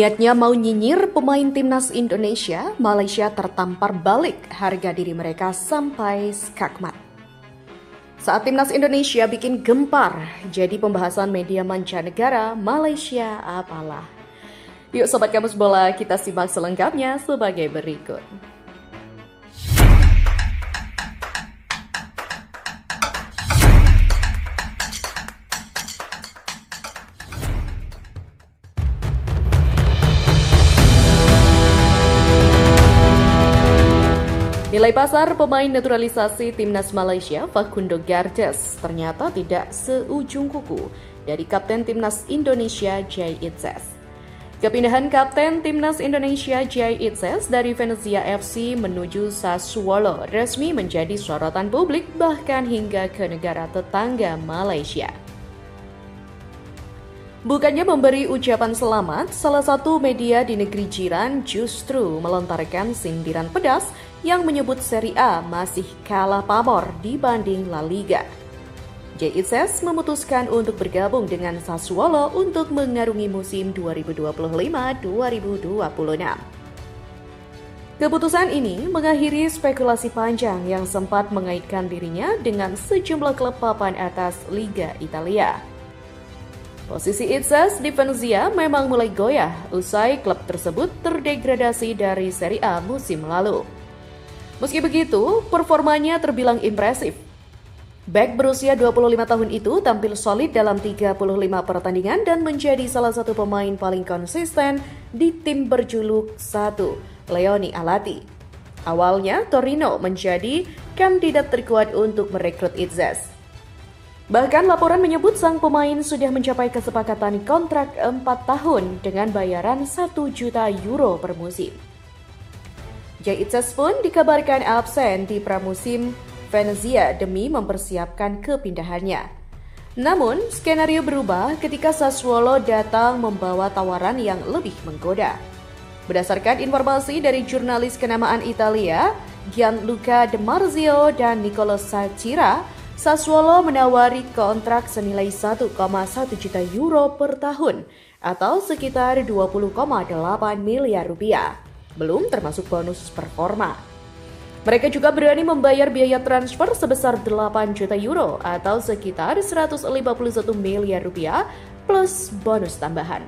Niatnya mau nyinyir pemain timnas Indonesia, Malaysia tertampar balik harga diri mereka sampai skakmat. Saat timnas Indonesia bikin gempar, jadi pembahasan media mancanegara, Malaysia apalah. Yuk Sobat Kamus Bola, kita simak selengkapnya sebagai berikut. Nilai pasar pemain naturalisasi timnas Malaysia Facundo Garces ternyata tidak seujung kuku dari kapten timnas Indonesia Jay Itzes. Kepindahan kapten timnas Indonesia Jay Itzes dari Venezia FC menuju Sassuolo resmi menjadi sorotan publik bahkan hingga ke negara tetangga Malaysia. Bukannya memberi ucapan selamat, salah satu media di negeri jiran justru melontarkan sindiran pedas yang menyebut Serie A masih kalah pamor dibanding La Liga. Jay Itzes memutuskan untuk bergabung dengan Sassuolo untuk mengarungi musim 2025-2026. Keputusan ini mengakhiri spekulasi panjang yang sempat mengaitkan dirinya dengan sejumlah klub papan atas Liga Italia. Posisi Itzes di Venezia memang mulai goyah usai klub tersebut terdegradasi dari Serie A musim lalu. Meski begitu, performanya terbilang impresif. Bek berusia 25 tahun itu tampil solid dalam 35 pertandingan dan menjadi salah satu pemain paling konsisten di tim berjuluk 1, Leoni Alati. Awalnya, Torino menjadi kandidat terkuat untuk merekrut Itzes. Bahkan laporan menyebut sang pemain sudah mencapai kesepakatan kontrak 4 tahun dengan bayaran 1 juta euro per musim. Jay Itzes pun dikabarkan absen di pramusim Venezia demi mempersiapkan kepindahannya. Namun, skenario berubah ketika Sassuolo datang membawa tawaran yang lebih menggoda. Berdasarkan informasi dari jurnalis kenamaan Italia, Gianluca De Marzio dan Nicolo Sacchira, Sassuolo menawari kontrak senilai 1,1 juta euro per tahun atau sekitar 20,8 miliar rupiah, belum termasuk bonus performa. Mereka juga berani membayar biaya transfer sebesar 8 juta euro atau sekitar 151 miliar rupiah plus bonus tambahan.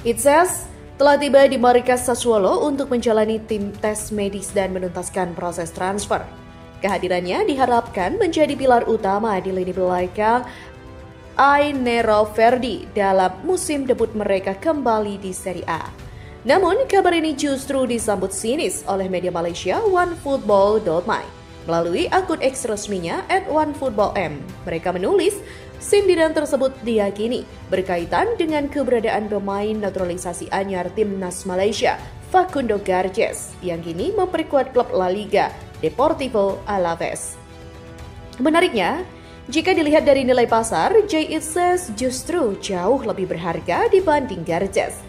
Itzes telah tiba di markas Sassuolo untuk menjalani tim tes medis dan menuntaskan proses transfer. Kehadirannya diharapkan menjadi pilar utama di lini belakang Ai Nero Verdi dalam musim debut mereka kembali di Serie A. Namun, kabar ini justru disambut sinis oleh media Malaysia OneFootball.my. Melalui akun X resminya @OneFootballM, mereka menulis, sindiran tersebut diyakini berkaitan dengan keberadaan pemain naturalisasi anyar timnas Malaysia, Facundo Garces, yang kini memperkuat klub La Liga, Deportivo Alaves. Menariknya, jika dilihat dari nilai pasar, Jay Itzes justru jauh lebih berharga dibanding Garces.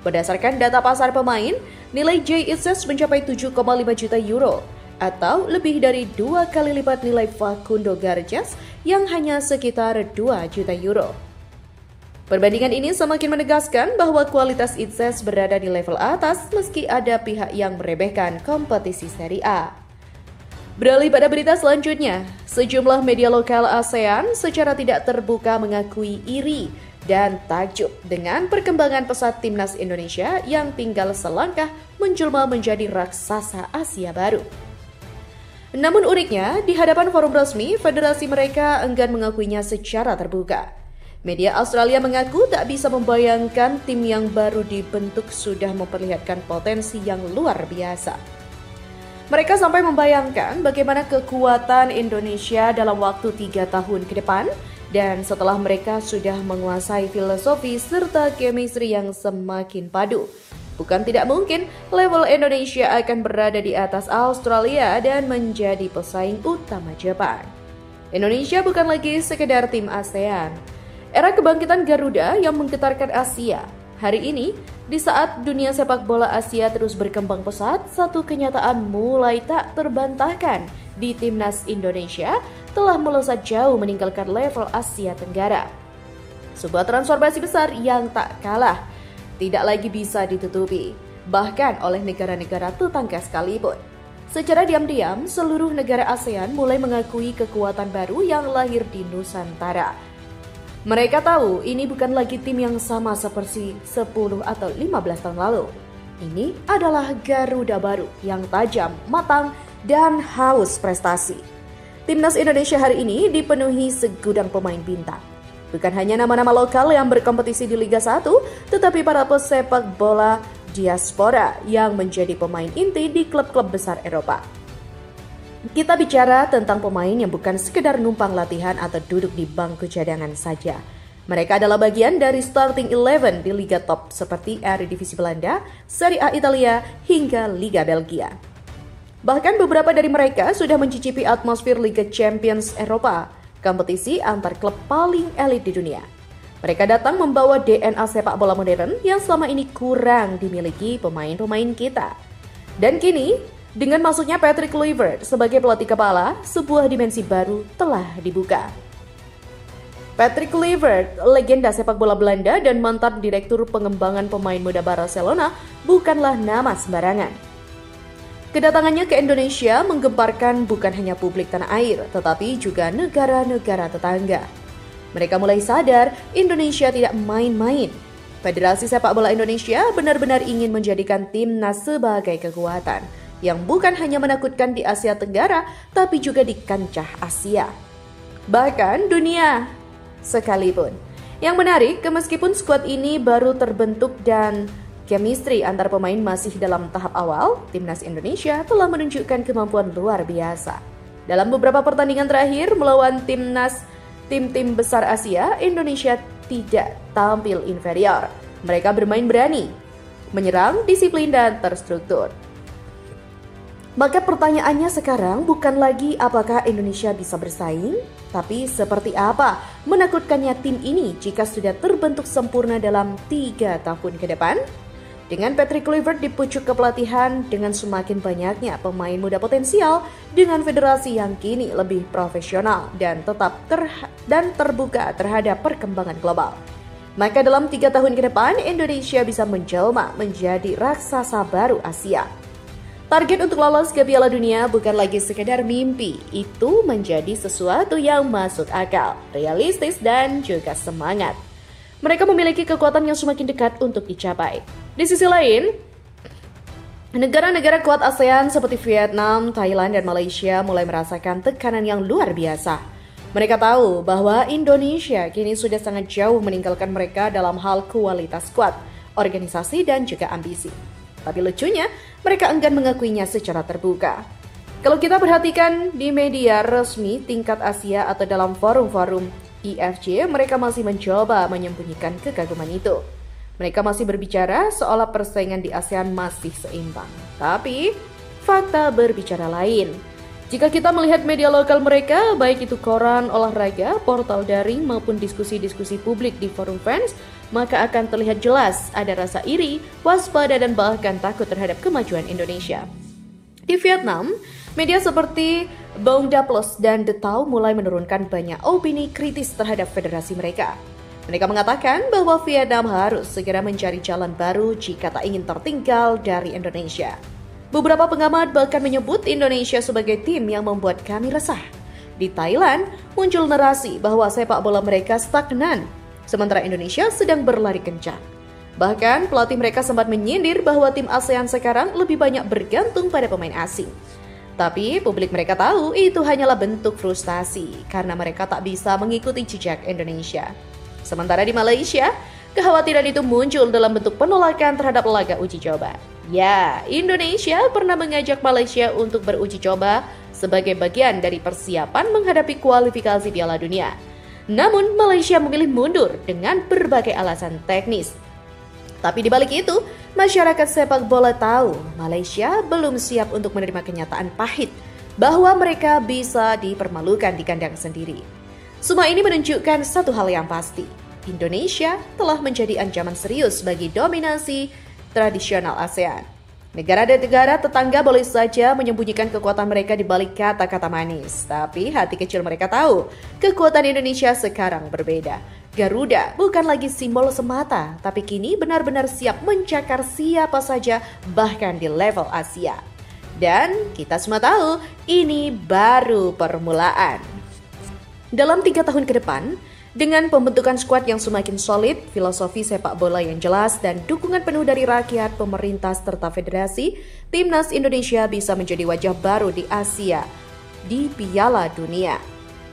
Berdasarkan data pasar pemain, nilai Jay Itzes mencapai 7,5 juta euro atau lebih dari 2 kali lipat nilai Facundo Garces yang hanya sekitar 2 juta euro. Perbandingan ini semakin menegaskan bahwa kualitas Itzes berada di level atas meski ada pihak yang meremehkan kompetisi Serie A. Beralih pada berita selanjutnya, sejumlah media lokal ASEAN secara tidak terbuka mengakui iri dan takjub dengan perkembangan pesat timnas Indonesia yang tinggal selangkah menjelma menjadi raksasa Asia baru. Namun uniknya, di hadapan forum resmi, federasi mereka enggan mengakuinya secara terbuka. Media Australia mengaku tak bisa membayangkan tim yang baru dibentuk sudah memperlihatkan potensi yang luar biasa. Mereka sampai membayangkan bagaimana kekuatan Indonesia dalam waktu 3 tahun ke depan, dan setelah mereka sudah menguasai filosofi serta chemistry yang semakin padu. Bukan tidak mungkin level Indonesia akan berada di atas Australia dan menjadi pesaing utama Jepang. Indonesia bukan lagi sekedar tim ASEAN. Era kebangkitan Garuda yang menggetarkan Asia. Hari ini, di saat dunia sepak bola Asia terus berkembang pesat, satu kenyataan mulai tak terbantahkan. Di timnas Indonesia telah melesat jauh meninggalkan level Asia Tenggara. Sebuah transformasi besar yang tak kalah tidak lagi bisa ditutupi, bahkan oleh negara-negara tetangga sekalipun. Secara diam-diam, seluruh negara ASEAN mulai mengakui kekuatan baru yang lahir di Nusantara. Mereka tahu ini bukan lagi tim yang sama seperti 10 atau 15 tahun lalu. Ini adalah Garuda baru yang tajam, matang, dan haus prestasi. Timnas Indonesia hari ini dipenuhi segudang pemain bintang. Bukan hanya nama-nama lokal yang berkompetisi di Liga 1, tetapi para pesepak bola diaspora yang menjadi pemain inti di klub-klub besar Eropa. Kita bicara tentang pemain yang bukan sekedar numpang latihan atau duduk di bangku cadangan saja. Mereka adalah bagian dari starting 11 di Liga top seperti Eredivisie Belanda, Serie A Italia, hingga Liga Belgia. Bahkan beberapa dari mereka sudah mencicipi atmosfer Liga Champions Eropa, kompetisi antar klub paling elit di dunia. Mereka datang membawa DNA sepak bola modern yang selama ini kurang dimiliki pemain-pemain kita. Dan kini, dengan masuknya Patrick Kluivert sebagai pelatih kepala, sebuah dimensi baru telah dibuka. Patrick Kluivert, legenda sepak bola Belanda dan mantan direktur pengembangan pemain muda Barcelona, bukanlah nama sembarangan. Kedatangannya ke Indonesia menggemparkan bukan hanya publik tanah air, tetapi juga negara-negara tetangga. Mereka mulai sadar Indonesia tidak main-main. Federasi Sepak Bola Indonesia benar-benar ingin menjadikan timnas sebagai kekuatan yang bukan hanya menakutkan di Asia Tenggara, tapi juga di kancah Asia. Bahkan dunia sekalipun. Yang menarik, meskipun skuad ini baru terbentuk dan chemistry antar pemain masih dalam tahap awal, timnas Indonesia telah menunjukkan kemampuan luar biasa. Dalam beberapa pertandingan terakhir melawan tim-tim besar Asia, Indonesia tidak tampil inferior. Mereka bermain berani, menyerang, disiplin, dan terstruktur. Maka pertanyaannya sekarang bukan lagi apakah Indonesia bisa bersaing, tapi seperti apa menakutkannya tim ini jika sudah terbentuk sempurna dalam 3 tahun ke depan? Dengan Patrick Kluivert di pucuk kepelatihan, dengan semakin banyaknya pemain muda potensial, dengan federasi yang kini lebih profesional dan tetap terbuka terhadap perkembangan global. Maka dalam 3 tahun ke depan, Indonesia bisa menjelma menjadi raksasa baru Asia. Target untuk lolos ke Piala Dunia bukan lagi sekedar mimpi, itu menjadi sesuatu yang masuk akal, realistis, dan juga semangat. Mereka memiliki kekuatan yang semakin dekat untuk dicapai. Di sisi lain, negara-negara kuat ASEAN seperti Vietnam, Thailand, dan Malaysia mulai merasakan tekanan yang luar biasa. Mereka tahu bahwa Indonesia kini sudah sangat jauh meninggalkan mereka dalam hal kualitas skuad, organisasi, dan juga ambisi. Tapi lucunya, mereka enggan mengakuinya secara terbuka. Kalau kita perhatikan di media resmi tingkat Asia atau dalam forum-forum IFC, mereka masih mencoba menyembunyikan kekaguman itu. Mereka masih berbicara seolah persaingan di ASEAN masih seimbang. Tapi, fakta berbicara lain. Jika kita melihat media lokal mereka, baik itu koran, olahraga, portal daring, maupun diskusi-diskusi publik di forum fans, maka akan terlihat jelas ada rasa iri, waspada, dan bahkan takut terhadap kemajuan Indonesia. Di Vietnam, media seperti Bongda Plus dan The Tao mulai menurunkan banyak opini kritis terhadap federasi mereka. Mereka mengatakan bahwa Vietnam harus segera mencari jalan baru jika tak ingin tertinggal dari Indonesia. Beberapa pengamat bahkan menyebut Indonesia sebagai tim yang membuat kami resah. Di Thailand, muncul narasi bahwa sepak bola mereka stagnan, sementara Indonesia sedang berlari kencang. Bahkan pelatih mereka sempat menyindir bahwa tim ASEAN sekarang lebih banyak bergantung pada pemain asing. Tapi publik mereka tahu itu hanyalah bentuk frustasi karena mereka tak bisa mengikuti jejak Indonesia. Sementara di Malaysia, kekhawatiran itu muncul dalam bentuk penolakan terhadap laga uji coba. Ya, Indonesia pernah mengajak Malaysia untuk beruji coba sebagai bagian dari persiapan menghadapi kualifikasi Piala Dunia. Namun, Malaysia memilih mundur dengan berbagai alasan teknis. Tapi di balik itu, masyarakat sepak bola tahu Malaysia belum siap untuk menerima kenyataan pahit bahwa mereka bisa dipermalukan di kandang sendiri. Semua ini menunjukkan satu hal yang pasti. Indonesia telah menjadi ancaman serius bagi dominasi tradisional ASEAN. Negara-negara tetangga boleh saja menyembunyikan kekuatan mereka di balik kata-kata manis, tapi hati kecil mereka tahu kekuatan Indonesia sekarang berbeda. Garuda bukan lagi simbol semata, tapi kini benar-benar siap mencakar siapa saja bahkan di level Asia. Dan kita semua tahu, ini baru permulaan. Dalam 3 tahun ke depan, dengan pembentukan skuad yang semakin solid, filosofi sepak bola yang jelas, dan dukungan penuh dari rakyat, pemerintah, serta federasi, Timnas Indonesia bisa menjadi wajah baru di Asia di Piala Dunia.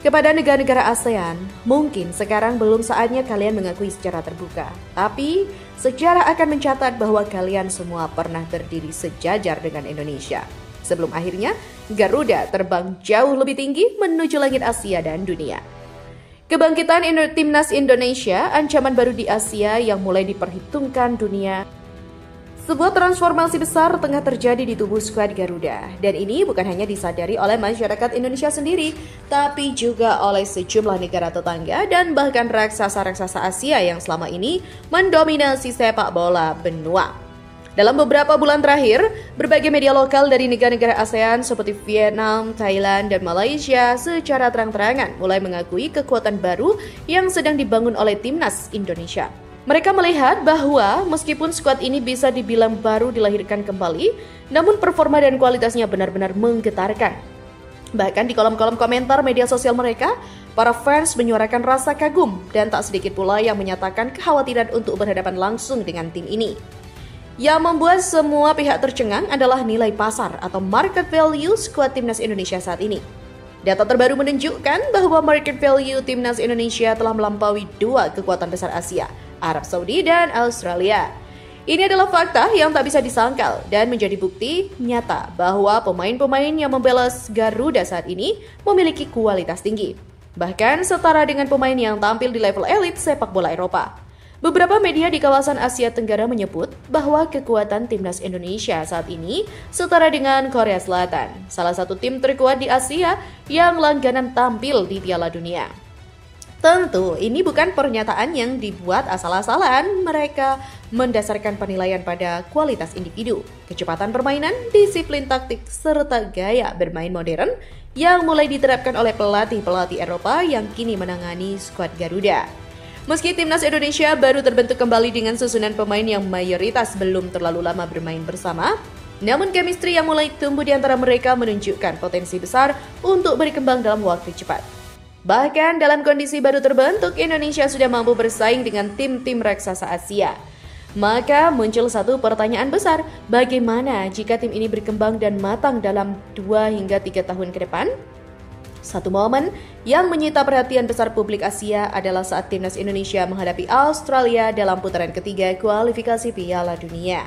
Kepada negara-negara ASEAN, mungkin sekarang belum saatnya kalian mengakui secara terbuka. Tapi, sejarah akan mencatat bahwa kalian semua pernah berdiri sejajar dengan Indonesia. Sebelum akhirnya, Garuda terbang jauh lebih tinggi menuju langit Asia dan dunia. Kebangkitan Timnas Indonesia, ancaman baru di Asia yang mulai diperhitungkan dunia. Sebuah transformasi besar tengah terjadi di tubuh skuad Garuda, dan ini bukan hanya disadari oleh masyarakat Indonesia sendiri, tapi juga oleh sejumlah negara tetangga dan bahkan raksasa-raksasa Asia yang selama ini mendominasi sepak bola benua. Dalam beberapa bulan terakhir, berbagai media lokal dari negara-negara ASEAN seperti Vietnam, Thailand, dan Malaysia secara terang-terangan mulai mengakui kekuatan baru yang sedang dibangun oleh Timnas Indonesia. Mereka melihat bahwa meskipun skuad ini bisa dibilang baru dilahirkan kembali, namun performa dan kualitasnya benar-benar menggetarkan. Bahkan di kolom-kolom komentar media sosial mereka, para fans menyuarakan rasa kagum dan tak sedikit pula yang menyatakan kekhawatiran untuk berhadapan langsung dengan tim ini. Yang membuat semua pihak tercengang adalah nilai pasar atau market value skuad Timnas Indonesia saat ini. Data terbaru menunjukkan bahwa market value Timnas Indonesia telah melampaui 2 kekuatan besar Asia, Arab Saudi dan Australia. Ini adalah fakta yang tak bisa disangkal dan menjadi bukti nyata bahwa pemain-pemain yang membela Garuda saat ini memiliki kualitas tinggi. Bahkan setara dengan pemain yang tampil di level elit sepak bola Eropa. Beberapa media di kawasan Asia Tenggara menyebut bahwa kekuatan Timnas Indonesia saat ini setara dengan Korea Selatan, salah satu tim terkuat di Asia yang langganan tampil di Piala Dunia. Tentu, ini bukan pernyataan yang dibuat asal-asalan. Mereka mendasarkan penilaian pada kualitas individu, kecepatan permainan, disiplin taktik, serta gaya bermain modern yang mulai diterapkan oleh pelatih-pelatih Eropa yang kini menangani skuad Garuda. Meski Timnas Indonesia baru terbentuk kembali dengan susunan pemain yang mayoritas belum terlalu lama bermain bersama, namun chemistry yang mulai tumbuh di antara mereka menunjukkan potensi besar untuk berkembang dalam waktu cepat. Bahkan dalam kondisi baru terbentuk, Indonesia sudah mampu bersaing dengan tim-tim raksasa Asia. Maka muncul satu pertanyaan besar, bagaimana jika tim ini berkembang dan matang dalam 2 hingga 3 tahun ke depan? Satu momen yang menyita perhatian besar publik Asia adalah saat Timnas Indonesia menghadapi Australia dalam putaran ketiga kualifikasi Piala Dunia.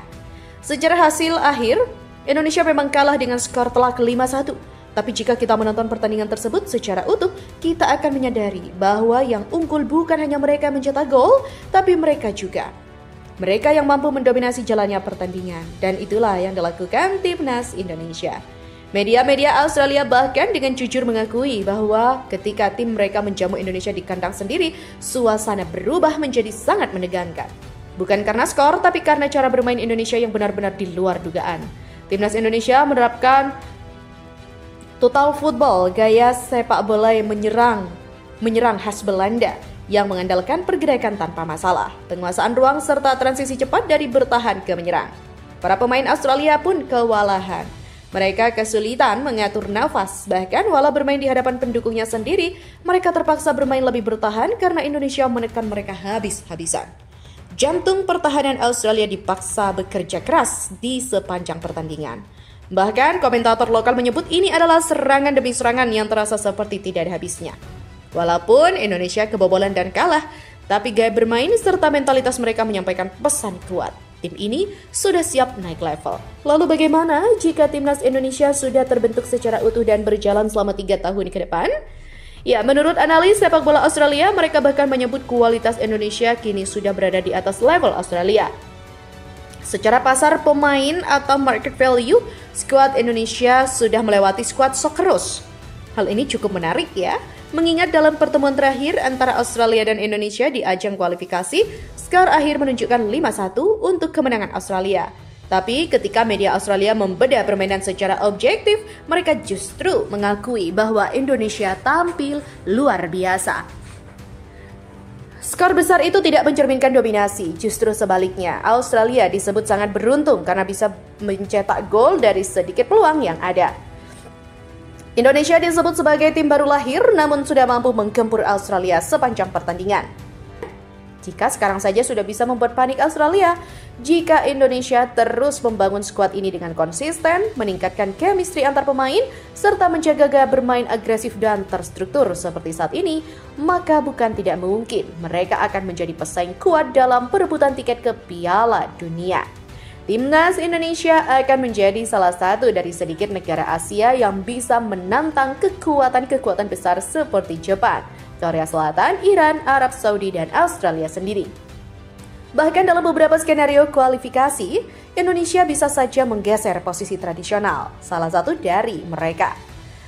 Secara hasil akhir, Indonesia memang kalah dengan skor telak 5-1. Tapi jika kita menonton pertandingan tersebut secara utuh, kita akan menyadari bahwa yang unggul bukan hanya mereka mencetak gol, tapi mereka juga. Mereka yang mampu mendominasi jalannya pertandingan, dan itulah yang dilakukan Timnas Indonesia. Media-media Australia bahkan dengan jujur mengakui bahwa ketika tim mereka menjamu Indonesia di kandang sendiri, suasana berubah menjadi sangat menegangkan. Bukan karena skor, tapi karena cara bermain Indonesia yang benar-benar di luar dugaan. Timnas Indonesia menerapkan total football, gaya sepak bola yang menyerang khas Belanda yang mengandalkan pergerakan tanpa masalah, penguasaan ruang serta transisi cepat dari bertahan ke menyerang. Para pemain Australia pun kewalahan. Mereka kesulitan mengatur nafas, bahkan walau bermain di hadapan pendukungnya sendiri, mereka terpaksa bermain lebih bertahan karena Indonesia menekan mereka habis-habisan. Jantung pertahanan Australia dipaksa bekerja keras di sepanjang pertandingan. Bahkan komentator lokal menyebut ini adalah serangan demi serangan yang terasa seperti tidak ada habisnya. Walaupun Indonesia kebobolan dan kalah, tapi gaya bermain serta mentalitas mereka menyampaikan pesan kuat. Tim ini sudah siap naik level. Lalu bagaimana jika Timnas Indonesia sudah terbentuk secara utuh dan berjalan selama 3 tahun ke depan? Ya, menurut analis sepak bola Australia, mereka bahkan menyebut kualitas Indonesia kini sudah berada di atas level Australia. Secara pasar pemain atau market value, skuad Indonesia sudah melewati skuad Socceroos. Hal ini cukup menarik ya, mengingat dalam pertemuan terakhir antara Australia dan Indonesia di ajang kualifikasi, skor akhir menunjukkan 5-1 untuk kemenangan Australia. Tapi ketika media Australia membedah permainan secara objektif, mereka justru mengakui bahwa Indonesia tampil luar biasa. Skor besar itu tidak mencerminkan dominasi, justru sebaliknya. Australia disebut sangat beruntung karena bisa mencetak gol dari sedikit peluang yang ada. Indonesia disebut sebagai tim baru lahir namun sudah mampu menggempur Australia sepanjang pertandingan. Jika sekarang saja sudah bisa membuat panik Australia, jika Indonesia terus membangun skuad ini dengan konsisten, meningkatkan chemistry antar pemain, serta menjaga gaya bermain agresif dan terstruktur seperti saat ini, maka bukan tidak mungkin mereka akan menjadi pesaing kuat dalam perebutan tiket ke Piala Dunia. Timnas Indonesia akan menjadi salah satu dari sedikit negara Asia yang bisa menantang kekuatan-kekuatan besar seperti Jepang, Korea Selatan, Iran, Arab Saudi, dan Australia sendiri. Bahkan dalam beberapa skenario kualifikasi, Indonesia bisa saja menggeser posisi tradisional, salah satu dari mereka.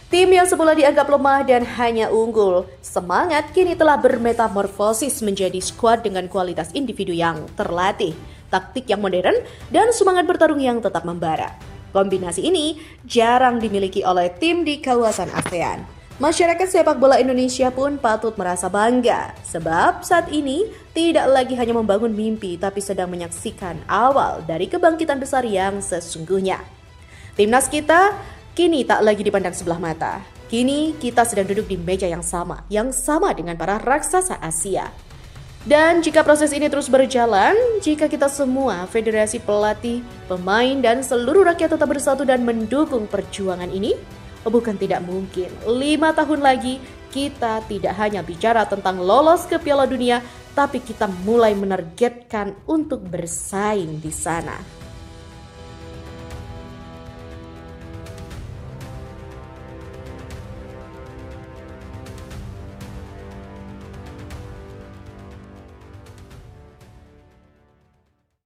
Tim yang semula dianggap lemah dan hanya unggul, semangat kini telah bermetamorfosis menjadi skuad dengan kualitas individu yang terlatih, taktik yang modern, dan semangat bertarung yang tetap membara. Kombinasi ini jarang dimiliki oleh tim di kawasan ASEAN. Masyarakat sepak bola Indonesia pun patut merasa bangga, sebab saat ini tidak lagi hanya membangun mimpi, tapi sedang menyaksikan awal dari kebangkitan besar yang sesungguhnya. Timnas kita kini tak lagi dipandang sebelah mata. Kini kita sedang duduk di meja yang sama dengan para raksasa Asia. Dan jika proses ini terus berjalan, jika kita semua, federasi, pelatih, pemain, dan seluruh rakyat tetap bersatu dan mendukung perjuangan ini, bukan tidak mungkin 5 tahun lagi kita tidak hanya bicara tentang lolos ke Piala Dunia, tapi kita mulai menargetkan untuk bersaing di sana.